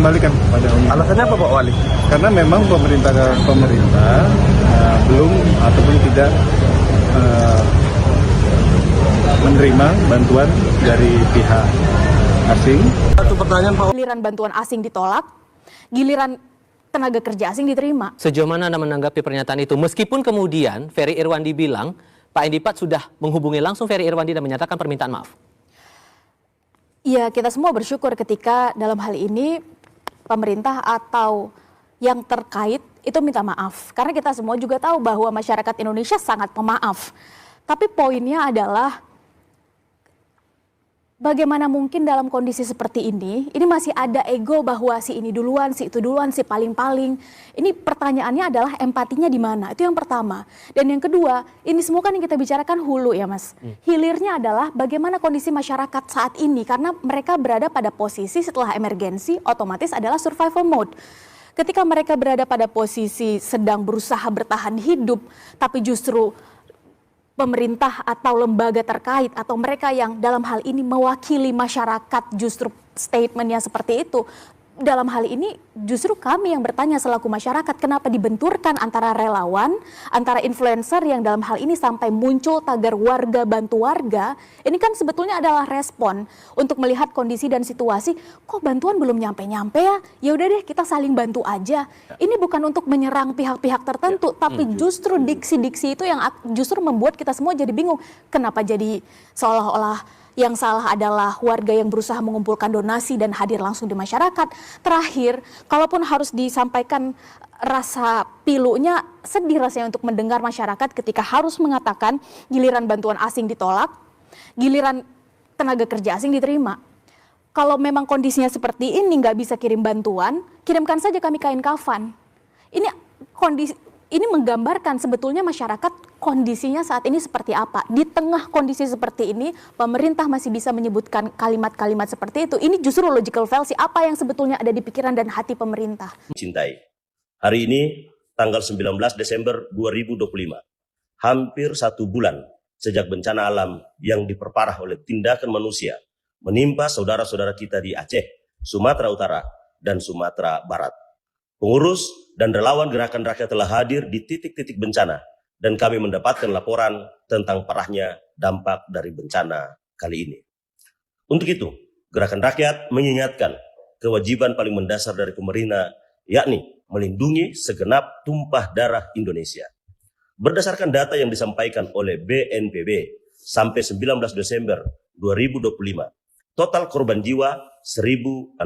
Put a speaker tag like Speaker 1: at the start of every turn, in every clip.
Speaker 1: dikembalikan pada owner.
Speaker 2: Alasannya apa Pak Wali?
Speaker 1: Karena memang pemerintah belum ataupun tidak menerima bantuan dari pihak asing.
Speaker 2: Satu pertanyaan Pak.
Speaker 3: Giliran bantuan asing ditolak, giliran tenaga kerja asing diterima.
Speaker 4: Sejauh mana Anda menanggapi pernyataan itu? Meskipun kemudian Ferry Irwandi bilang Pak Endipat sudah menghubungi langsung Ferry Irwandi dan menyatakan permintaan maaf.
Speaker 3: Ya, kita semua bersyukur ketika dalam hal ini pemerintah atau yang terkait itu minta maaf. Karena kita semua juga tahu bahwa masyarakat Indonesia sangat pemaaf. Tapi poinnya adalah bagaimana mungkin dalam kondisi seperti ini masih ada ego bahwa si ini duluan, si itu duluan, si paling-paling. Ini pertanyaannya adalah empatinya di mana? Itu yang pertama. Dan yang kedua, ini semua kan yang kita bicarakan hulu ya Mas. Hilirnya adalah bagaimana kondisi masyarakat saat ini karena mereka berada pada posisi setelah emergensi otomatis adalah survival mode. Ketika mereka berada pada posisi sedang berusaha bertahan hidup tapi justru pemerintah atau lembaga terkait atau mereka yang dalam hal ini mewakili masyarakat justru statementnya seperti itu. Dalam hal ini justru kami yang bertanya selaku masyarakat kenapa dibenturkan antara relawan, antara influencer yang dalam hal ini sampai muncul tagar warga bantu warga. Ini kan sebetulnya adalah respon untuk melihat kondisi dan situasi. Kok bantuan belum nyampe-nyampe ya? Ya udah deh kita saling bantu aja. Ini bukan untuk menyerang pihak-pihak tertentu, tapi justru diksi-diksi itu yang justru membuat kita semua jadi bingung. Kenapa jadi seolah-olah yang salah adalah warga yang berusaha mengumpulkan donasi dan hadir langsung di masyarakat. Terakhir, kalaupun harus disampaikan rasa pilunya, sedih rasanya untuk mendengar masyarakat ketika harus mengatakan giliran bantuan asing ditolak, giliran tenaga kerja asing diterima. Kalau memang kondisinya seperti ini nggak bisa kirim bantuan, kirimkan saja kami kain kafan. Ini menggambarkan sebetulnya masyarakat kondisinya saat ini seperti apa. Di tengah kondisi seperti ini, pemerintah masih bisa menyebutkan kalimat-kalimat seperti itu. Ini justru logical fallacy, apa yang sebetulnya ada di pikiran dan hati pemerintah.
Speaker 5: Cintai. Hari ini, tanggal 19 Desember 2025, hampir 1 bulan sejak bencana alam yang diperparah oleh tindakan manusia menimpa saudara-saudara kita di Aceh, Sumatera Utara, dan Sumatera Barat. Pengurus dan relawan Gerakan Rakyat telah hadir di titik-titik bencana dan kami mendapatkan laporan tentang parahnya dampak dari bencana kali ini. Untuk itu, Gerakan Rakyat mengingatkan kewajiban paling mendasar dari pemerintah, yakni melindungi segenap tumpah darah Indonesia. Berdasarkan data yang disampaikan oleh BNPB sampai 19 Desember 2025, total korban jiwa 1.068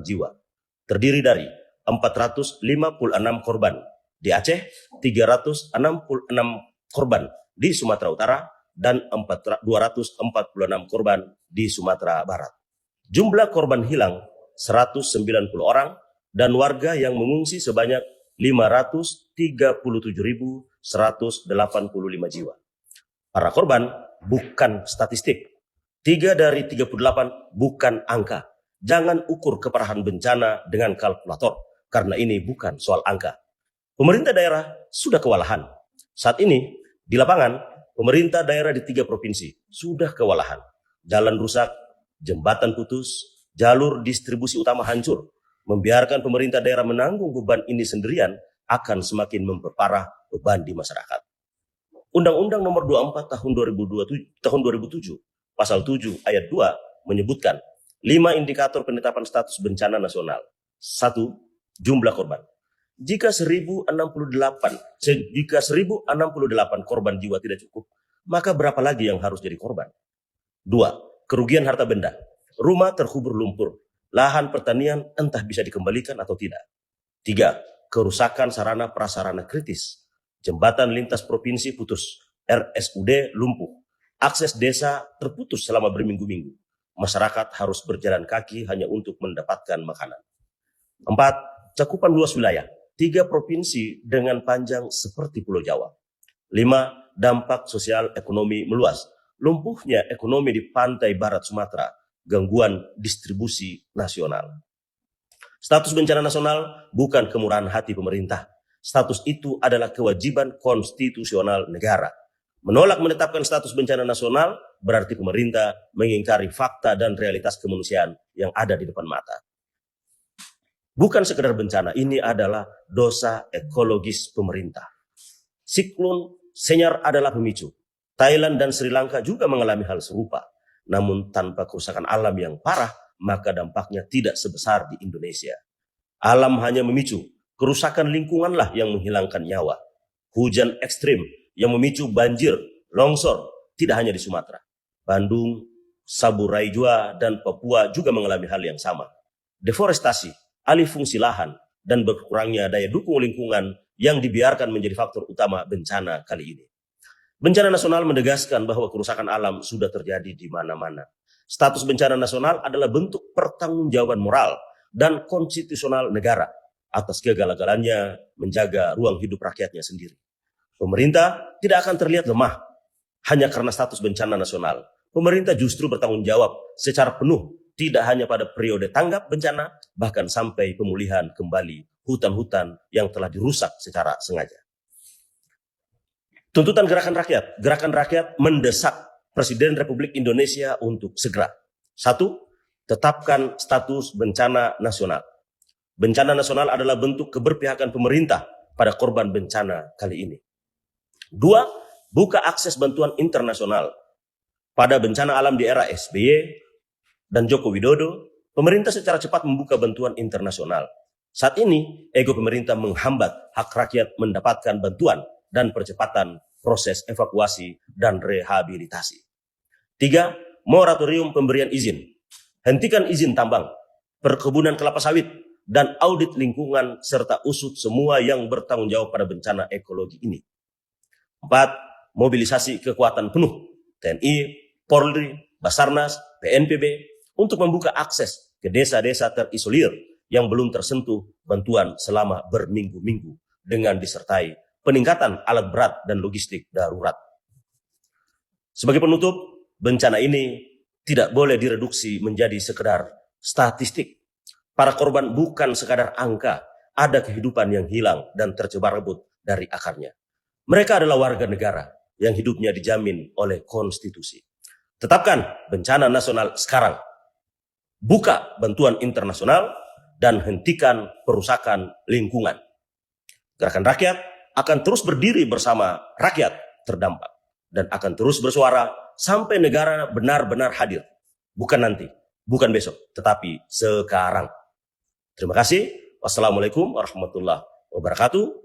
Speaker 5: jiwa, terdiri dari 456 korban di Aceh, 366 korban di Sumatera Utara, dan 246 korban di Sumatera Barat. Jumlah korban hilang 190 orang dan warga yang mengungsi sebanyak 537.185 jiwa. Para korban bukan statistik. 3 dari 38 bukan angka. Jangan ukur keparahan bencana dengan kalkulator. Karena ini bukan soal angka. Pemerintah daerah sudah kewalahan. Saat ini, di lapangan, pemerintah daerah di 3 provinsi sudah kewalahan. Jalan rusak, jembatan putus, jalur distribusi utama hancur. Membiarkan pemerintah daerah menanggung beban ini sendirian akan semakin memperparah beban di masyarakat. Undang-Undang Nomor 24 tahun 2007, Pasal 7 Ayat 2 menyebutkan 5 indikator penetapan status bencana nasional. 1. Jumlah korban. Jika 1068 korban jiwa tidak cukup, maka berapa lagi yang harus jadi korban? 2. Kerugian harta benda. Rumah terkubur lumpur. Lahan pertanian entah bisa dikembalikan atau tidak. 3. Kerusakan sarana prasarana kritis. Jembatan lintas provinsi putus. RSUD lumpuh. Akses desa terputus selama berminggu-minggu. Masyarakat harus berjalan kaki hanya untuk mendapatkan makanan. 4. Cakupan luas wilayah. 3 provinsi dengan panjang seperti Pulau Jawa. 5. Dampak sosial ekonomi meluas. Lumpuhnya ekonomi di pantai barat Sumatera. Gangguan distribusi nasional. Status bencana nasional bukan kemurahan hati pemerintah. Status itu adalah kewajiban konstitusional negara. Menolak menetapkan status bencana nasional berarti pemerintah mengingkari fakta dan realitas kemanusiaan yang ada di depan mata. Bukan sekedar bencana, ini adalah dosa ekologis pemerintah. Siklon Senyar adalah pemicu. Thailand dan Sri Lanka juga mengalami hal serupa. Namun tanpa kerusakan alam yang parah, maka dampaknya tidak sebesar di Indonesia. Alam hanya memicu, kerusakan lingkunganlah yang menghilangkan nyawa. Hujan ekstrim yang memicu banjir, longsor, tidak hanya di Sumatera. Bandung, Saburai Jua, dan Papua juga mengalami hal yang sama. Deforestasi, alih fungsi lahan, dan berkurangnya daya dukung lingkungan yang dibiarkan menjadi faktor utama bencana kali ini. Bencana nasional menegaskan bahwa kerusakan alam sudah terjadi di mana-mana. Status bencana nasional adalah bentuk pertanggungjawaban moral dan konstitusional negara atas kegagalannya menjaga ruang hidup rakyatnya sendiri. Pemerintah tidak akan terlihat lemah hanya karena status bencana nasional. Pemerintah justru bertanggung jawab secara penuh, tidak hanya pada periode tanggap bencana, bahkan sampai pemulihan kembali hutan-hutan yang telah dirusak secara sengaja. Tuntutan gerakan rakyat mendesak Presiden Republik Indonesia untuk segera. 1. Tetapkan status bencana nasional. Bencana nasional adalah bentuk keberpihakan pemerintah pada korban bencana kali ini. 2. Buka akses bantuan internasional. Pada bencana alam di era SBY dan Joko Widodo, pemerintah secara cepat membuka bantuan internasional. Saat ini, ego pemerintah menghambat hak rakyat mendapatkan bantuan dan percepatan proses evakuasi dan rehabilitasi. 3. Moratorium pemberian izin. Hentikan izin tambang, perkebunan kelapa sawit, dan audit lingkungan serta usut semua yang bertanggung jawab pada bencana ekologi ini. 4. Mobilisasi kekuatan penuh TNI, Polri, Basarnas, BNPB untuk membuka akses ke desa-desa terisolir yang belum tersentuh bantuan selama berminggu-minggu dengan disertai peningkatan alat berat dan logistik darurat. Sebagai penutup, bencana ini tidak boleh direduksi menjadi sekedar statistik. Para korban bukan sekadar angka, ada kehidupan yang hilang dan tercemar rebut dari akarnya. Mereka adalah warga negara yang hidupnya dijamin oleh konstitusi. Tetapkan bencana nasional sekarang. Buka bantuan internasional dan hentikan perusakan lingkungan. Gerakan rakyat akan terus berdiri bersama rakyat terdampak dan akan terus bersuara sampai negara benar-benar hadir. Bukan nanti, bukan besok, tetapi sekarang. Terima kasih. Wassalamualaikum warahmatullahi wabarakatuh.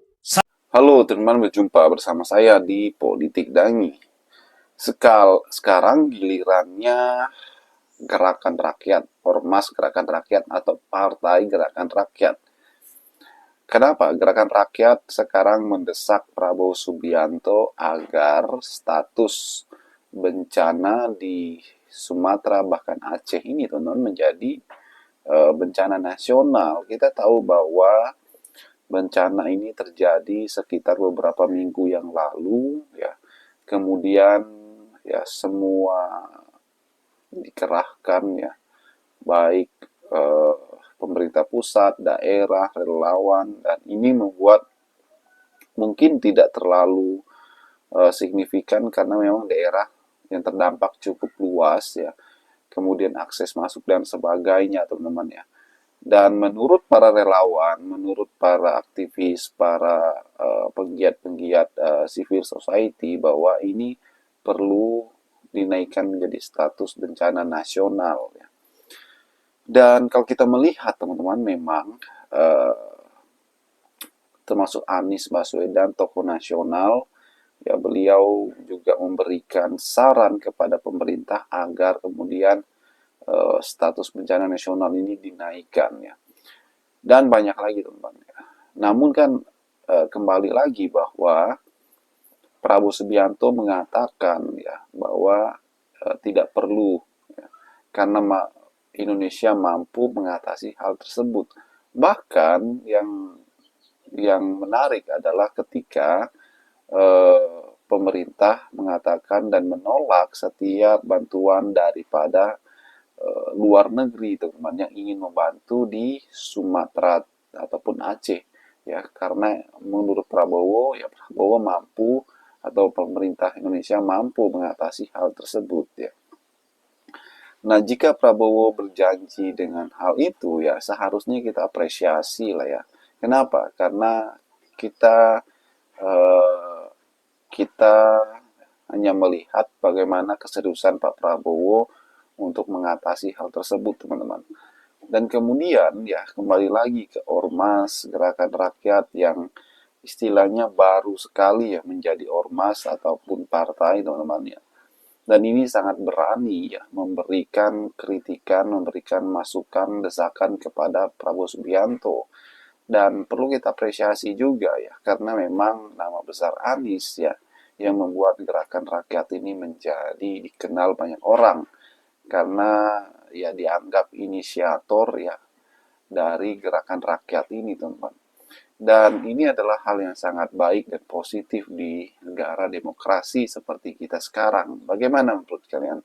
Speaker 6: Halo teman-teman, berjumpa bersama saya di Politik Dangi. Sekarang gilirannya gerakan rakyat, ormas gerakan rakyat atau partai gerakan rakyat. Kenapa gerakan rakyat sekarang mendesak Prabowo Subianto agar status bencana di Sumatera bahkan Aceh ini teman-teman menjadi bencana nasional? Kita tahu bahwa bencana ini terjadi sekitar beberapa minggu yang lalu, ya. Kemudian ya semua dikerahkan, ya, baik pemerintah pusat, daerah, relawan, dan ini membuat mungkin tidak terlalu signifikan karena memang daerah yang terdampak cukup luas, ya. Kemudian akses masuk dan sebagainya, teman-teman, ya. Dan menurut para relawan, menurut para aktivis, para penggiat-penggiat civil society, bahwa ini perlu dinaikkan menjadi status bencana nasional. Ya. Dan kalau kita melihat, teman-teman, memang termasuk Anies Baswedan, tokoh nasional, ya, beliau juga memberikan saran kepada pemerintah agar kemudian status bencana nasional ini dinaikkan, ya. Dan banyak lagi, teman-teman, ya. Namun kan kembali lagi bahwa Prabowo Subianto mengatakan, ya, bahwa tidak perlu, ya, karena Indonesia mampu mengatasi hal tersebut. Bahkan yang menarik adalah ketika pemerintah mengatakan dan menolak setiap bantuan daripada luar negeri, teman-teman, yang ingin membantu di Sumatera ataupun Aceh, ya, karena menurut Prabowo, ya, Prabowo mampu atau pemerintah Indonesia mampu mengatasi hal tersebut, ya. Nah, jika Prabowo berjanji dengan hal itu, ya seharusnya kita apresiasi lah ya. Kenapa? Karena kita eh, kita hanya melihat bagaimana keseriusan Pak Prabowo untuk mengatasi hal tersebut, teman-teman. Dan kemudian ya kembali lagi ke ormas, gerakan rakyat yang istilahnya baru sekali ya menjadi ormas ataupun partai, teman-teman ya. Dan ini sangat berani ya memberikan kritikan, memberikan masukan, desakan kepada Prabowo Subianto. Dan perlu kita apresiasi juga ya, karena memang nama besar Anies ya, yang membuat gerakan rakyat ini menjadi dikenal banyak orang. Karena ya dianggap inisiator ya dari gerakan rakyat ini, teman-teman. Dan ini adalah hal yang sangat baik dan positif di negara demokrasi seperti kita sekarang. Bagaimana menurut kalian?